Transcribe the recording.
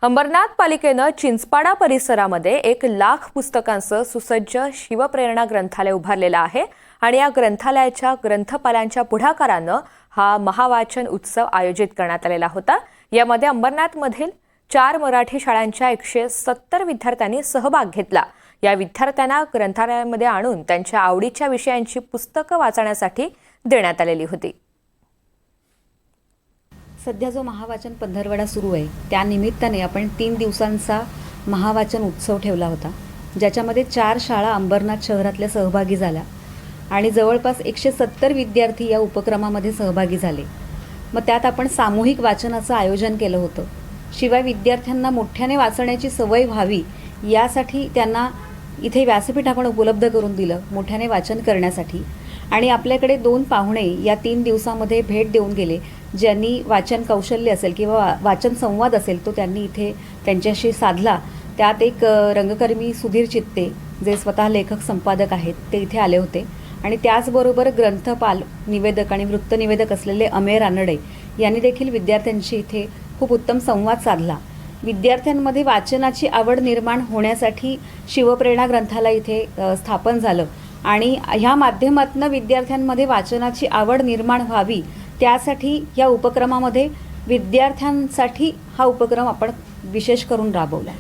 अंबरनाथ पालिकेनं चिंचपाडा परिसरामध्ये 1,00,000 पुस्तकांचं सुसज्ज शिवप्रेरणा ग्रंथालय उभारलेलं आहे आणि या ग्रंथालयाच्या ग्रंथपालांच्या पुढाकारानं हा महावाचन उत्सव आयोजित करण्यात आलेला होता। यामध्ये अंबरनाथमधील 4 मराठी शाळांच्या 170 विद्यार्थ्यांनी सहभाग घेतला। या विद्यार्थ्यांना ग्रंथालयामध्ये आणून त्यांच्या आवडीच्या विषयांची पुस्तकं वाचण्यासाठी देण्यात आलेली होती। सध्या जो महावाचन पंधरवडा सुरू आहे त्या निमित्ताने आपण 3 दिवसांचा महावाचन उत्सव ठेवला होता, ज्याच्यामध्ये 4 शाळा अंबरनाथ शहरातल्या सहभागी झाल्या आणि जवळपास 170 विद्यार्थी या उपक्रमामध्ये सहभागी झाले। मग त्यात आपण सामूहिक वाचनाचं आयोजन केलं होतं। शिवाय विद्यार्थ्यांना मोठ्याने वाचण्याची सवय व्हावी यासाठी त्यांना इथे व्यासपीठ आपण उपलब्ध करून दिलं मोठ्याने वाचन करण्यासाठी। आणि आपल्याकडे 2 पाहुणे या 3 दिवसामध्ये भेट देऊन गेले, ज्यांनी वाचन कौशल्य असेल किंवा वाचन संवाद असेल तो त्यांनी इथे त्यांच्याशी साधला। त्यात एक रंगकर्मी सुधीर चित्ते जे स्वतः लेखक संपादक आहेत ते इथे आले होते आणि त्याचबरोबर ग्रंथपाल निवेदक आणि वृत्तनिवेदक असलेले अमेय रानडे यांनी देखील विद्यार्थ्यांशी इथे खूप उत्तम संवाद साधला। विद्यार्थ्यांमध्ये वाचनाची आवड निर्माण होण्यासाठी शिवप्रेरणा ग्रंथालय इथे स्थापन झालं आणि ह्या माध्यमातून विद्यार्थ्यांमध्ये वाचनाची आवड निर्माण व्हावी त्यासाठी या उपक्रमामध्ये विद्यार्थ्यांसाठी हा उपक्रम आपण विशेष करून राबवला।